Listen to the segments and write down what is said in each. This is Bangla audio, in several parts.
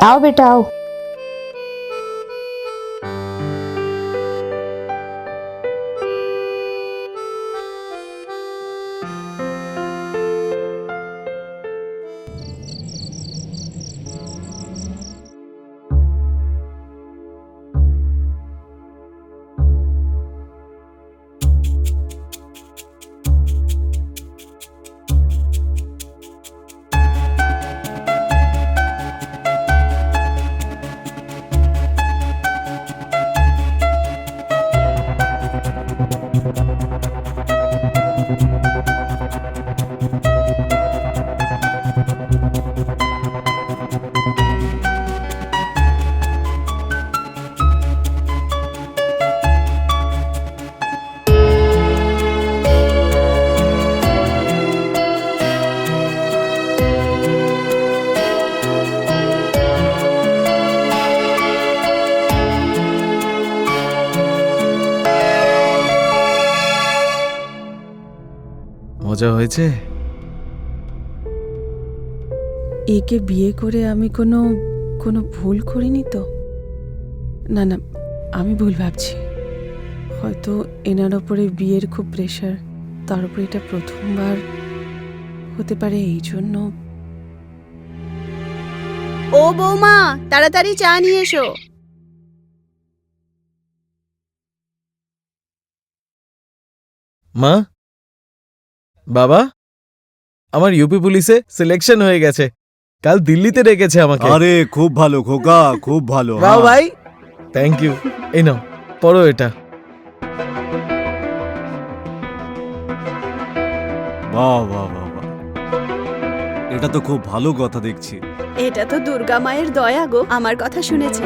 आओ बेटा आओ। মজা হয়েছে? একে বিয়ে করে আমি কোনো কোনো ভুল করিনি তো? না না, আমি ভুল ভাবছি। হয়তো এনার ওপরে বিয়ের খুব প্রেশার, তার উপরে এটা প্রথমবার হতে পারে, এই জন্য। ও বৌমা, তাড়াতাড়ি চা নিয়ে এসো। মা, বাবা, আমার ইউপি পুলিশে সিলেকশন হয়ে গেছে। কাল দিল্লিতে রেখেছে আমাকে। আরে খুব ভালো খোকা, খুব ভালো। বাহ ভাই, থ্যাংক ইউ। এই নাও, পড়ো এটা। বাহ বাহ বাহ বাহ, এটা তো খুব ভালো কথা দেখছি। এটা তো দুর্গা মায়ের দয়া গো, আমার কথা শুনেছে।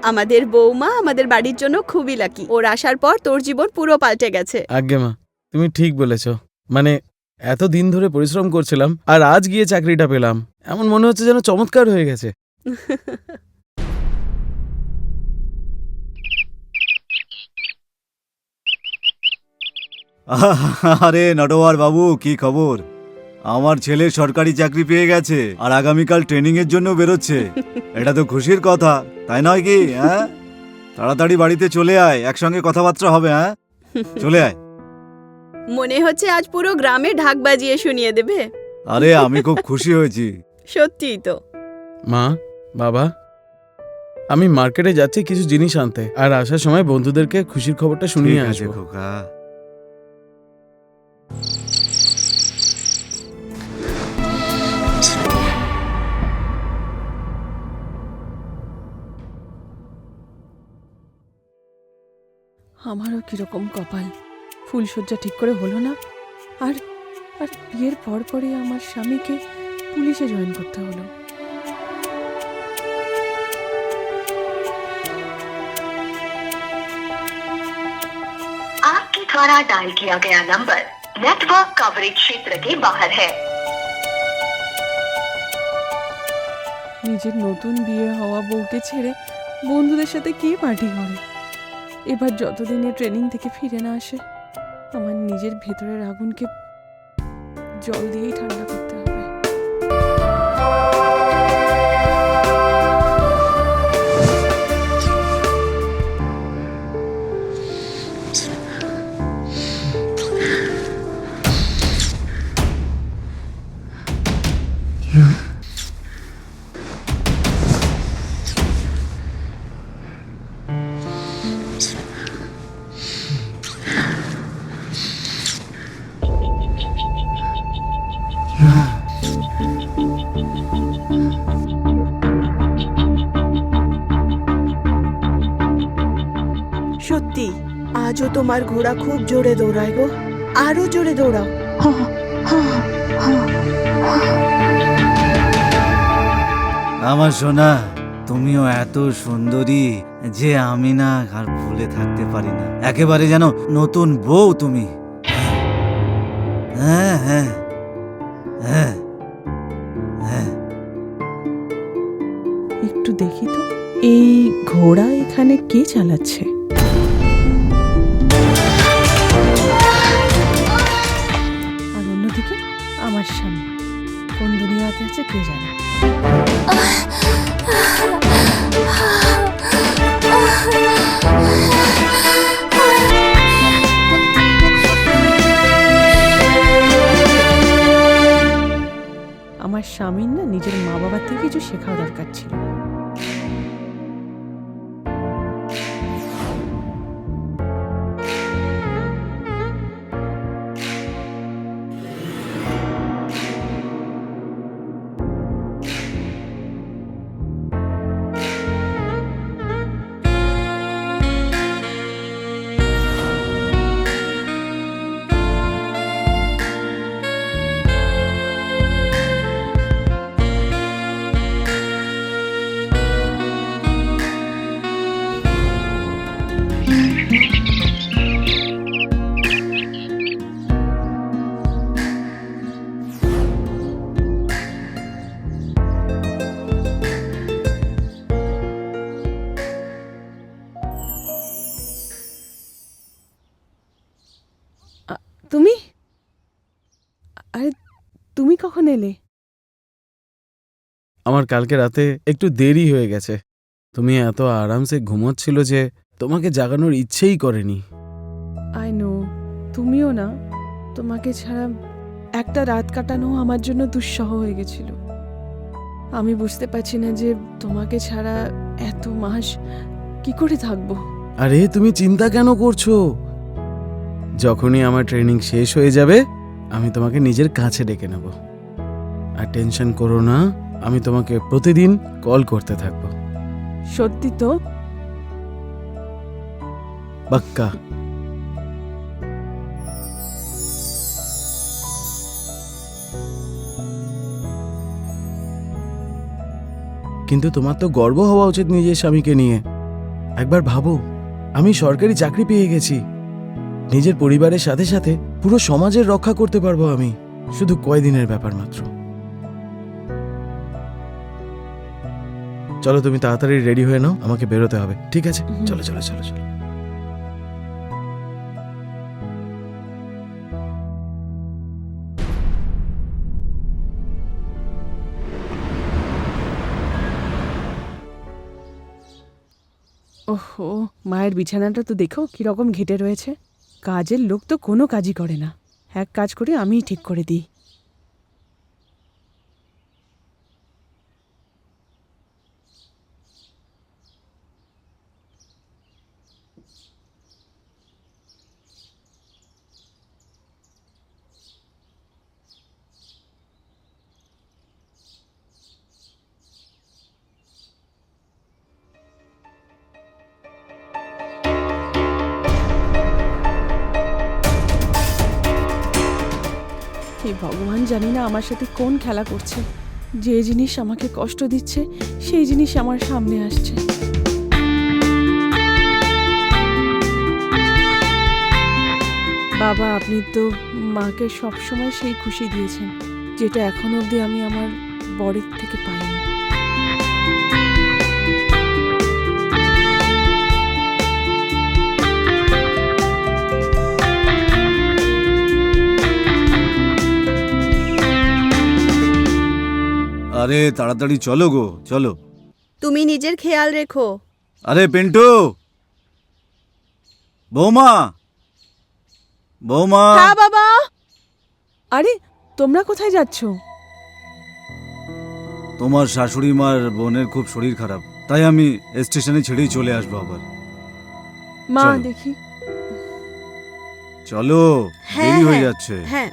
আমাদের বৌমা আমাদের বাড়ির জন্য খুবই লাকি। ওর আসার পর তোর জীবন পুরো পাল্টে গেছে। আজ্ঞে মা, তুমি ঠিক বলেছো। মানে এত দিন ধরে পরিশ্রম করছিলাম, আর আজ গিয়ে চাকরিটা পেলাম। এমন মনে হচ্ছে যেন চমৎকার হয়ে গেছে। আরে নটওয়ার বাবু, কি খবর? আমার ছেলে সরকারি চাকরি পেয়ে গেছে আর আগামীকাল ট্রেনিং এর জন্য বেরোচ্ছে। এটা তো খুশির কথা, তাই নয় কি? হ্যাঁ, তাড়াতাড়ি বাড়িতে চলে আয়, একসঙ্গে কথাবার্তা হবে। হ্যাঁ, চলে আয়। মনে হচ্ছে আজ পুরো গ্রামে ঢাক বাজিয়ে শুনিয়ে দেবে। আরে আমি খুব খুশি হয়েছি। সত্যিই তো। মা, বাবা, আমি মার্কেটে যাচ্ছি কিছু জিনিস আনতে, আর আসার সময় বন্ধুদেরকে খুশির খবরটা শুনিয়ে ঠিক আছে আসবো। খোকা। আমারও কিরকম কপাল, ফুলসজ্জা ঠিক করে হলো না, আর আর বিয়ের পরপরই আমার স্বামীকে পুলিশে জয়েন করতে হলো। आपके द्वारा डायल किया गया नंबर नेटवर्क कवरेज क्षेत्र के बाहर है। নিজের নতুন বিয়ে হওয়া বউকে ছেড়ে বন্ধুদের সাথে কি পার্টি করে। এবার যতদিনে ট্রেনিং থেকে ফিরে না আসে, আমার নিজের ভেতরের আগুনকে জল দিয়েই ঠান্ডা করতে হবে। সত্যি আজও তোমার ঘোড়া খুব জোরে দৌড়ায় গো, আরো জোরে দৌড়াও। আমার সোনা, তুমিও এত সুন্দরী যে আমি না আর ভুলে থাকতে পারি না। একেবারে যেন নতুন বউ তুমি। হ্যাঁ হ্যাঁ হ্যাঁ হ্যাঁ। একটু দেখি তো, এই ঘোড়া এখানে কে চালাচ্ছে? আর অন্যদিকে আমার স্বামী কোন দুনিয়াতে আছে কে জানে। আমার স্বামীর না নিজের মা বাবার থেকে কিছু শেখা দরকার ছিল। তুমি, আরে তুমি কখন এলে? আমার কালকে রাতে একটু দেরি হয়ে গেছে। তুমি এত আরামসে ঘুমোচ্ছিল যে তোমাকে জাগানোর ইচ্ছেই করেনি। আই নো, তুমিও না, তোমাকে ছাড়া একটা রাত কাটানো আমার জন্য দুঃসহ হয়ে গেছিল। আমি বুঝতে পারছি না যে তোমাকে ছাড়া এত মাস কি করে থাকবো। আরে তুমি চিন্তা কেন করছো? যখনই আমার ট্রেনিং শেষ হয়ে যাবে আমি তোমাকে নিজের কাছে ডেকে নেব। আর টেনশন করো না, আমি তোমাকে প্রতিদিন কল করতে থাকবো। সত্যি তো? পাক্কা। কিন্তু তোমার তো গর্ব হওয়া উচিত নিজের স্বামীকে নিয়ে। একবার ভাবো, আমি সরকারি চাকরি পেয়ে গেছি। নিজের পরিবারের সাথে সাথে পুরো সমাজের রক্ষা করতে পারবো আমি। শুধু কয়দিনের ব্যাপার মাত্র। চলো তুমি তাড়াতাড়ি রেডি হয়ে নাও, আমাকে বেরোতে হবে। ঠিক আছে, চলো চলো চলো চলো। ওহো, মায়ের বিছানাটা তো দেখো কিরকম ঘেটে রয়েছে। কাজের লোক তো কোনো কাজই করে না। এক কাজ করে আমিই ঠিক করে দিই। হে ভগবান, জানি না আমার সাথে কোন খেলা করছে। যে জিনিস আমাকে কষ্ট দিচ্ছে সেই জিনিস আমার সামনে আসছে। বাবা, আপনি তো মাকে সবসময় সেই খুশি দিয়েছেন যেটা এখন অবধি আমি আমার বরের থেকে পাইনি। আরে তাড়াতাড়ি চলো গো, চলো। তুমি নিজের খেয়াল রেখো। আরে পিন্টু, বৌমা, বৌমা। হ্যাঁ বাবা। আরে তোমরা কোথায় যাচ্ছ? তোমার শাশুড়ি মার বোনের খুব শরীর খারাপ, তাই আমি স্টেশনে ছেড়েই চলে আসবো আবার। মা চলো। দেখি। চলো, দেরি হয়ে যাচ্ছে। হ্যাঁ,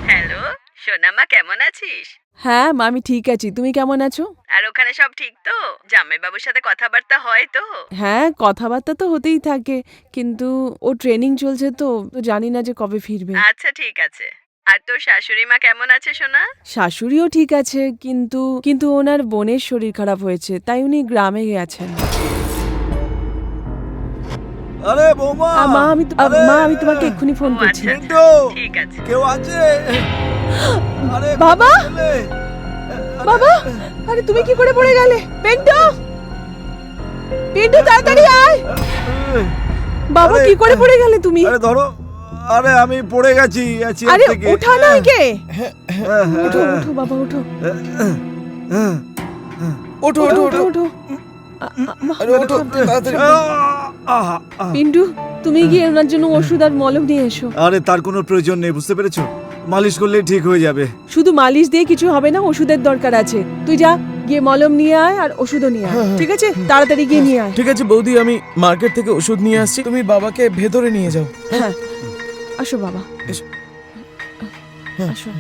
হ্যালো সোনামা, কেমন আছিস? হ্যাঁ মা, আমি ঠিক আছি। তুমি কেমন আছো? আর ওখানে সব ঠিক তো? জামাইবাবুর সাথে কথাবার্তা হয় তো? হ্যাঁ, কথাবার্তা তো হতেই থাকে, কিন্তু ও ট্রেনিং চলছে তো জানি না যে কবে ফিরবে। আচ্ছা ঠিক আছে। আর তোর শাশুড়ি মা কেমন আছে সোনা? শাশুড়িও ঠিক আছে, কিন্তু কিন্তু ওনার বোনের শরীর খারাপ হয়েছে, তাই উনি গ্রামে গেছেন। আরে বৌমা। মা আমি তোমাকে এক্ষুনি ফোন করছি। পিন্টু, ঠিক আছে। কেউ আছে? আরে বাবা! কোথায় গেলে? বাবা, আরে তুমি কি করে পড়ে গেলে? পিন্টু, পিন্টু তাড়াতাড়ি আয়। বাবা আরে, কি করে পড়ে গেলে তুমি? আরে ধরো, আরে আমি পড়ে গেছি চেয়ার আরে থেকে। ওঠা না একে। হ্যাঁ, ওঠো ওঠো বাবা ওঠো ওঠো ওঠো ওঠো ওঠো ওঠো ওঠো। আরে ওঠো তাড়াতাড়ি। পিন্টু তুমি গিয়ে ওনার জন্য ওষুধ আর মলম নিয়ে এসো। আরে তার কোনো প্রয়োজন নেই, বুঝতে পেরেছো? মালিশ করলেই ঠিক হয়ে যাবে। শুধু মালিশ দিয়ে কিছু হবে না, ওষুধের দরকার আছে। তুই যা গিয়ে মলম নিয়ে আয় আর ওষুধও নিয়ে আয়, ঠিক আছে? তাড়াতাড়ি গিয়ে নিয়ে আয়। ঠিক আছে বৌদি, আমি মার্কেট থেকে ওষুধ নিয়ে আসছি, তুমি বাবাকে ভেতরে নিয়ে যাও। হ্যাঁ আসো বাবা, এসো। আসো।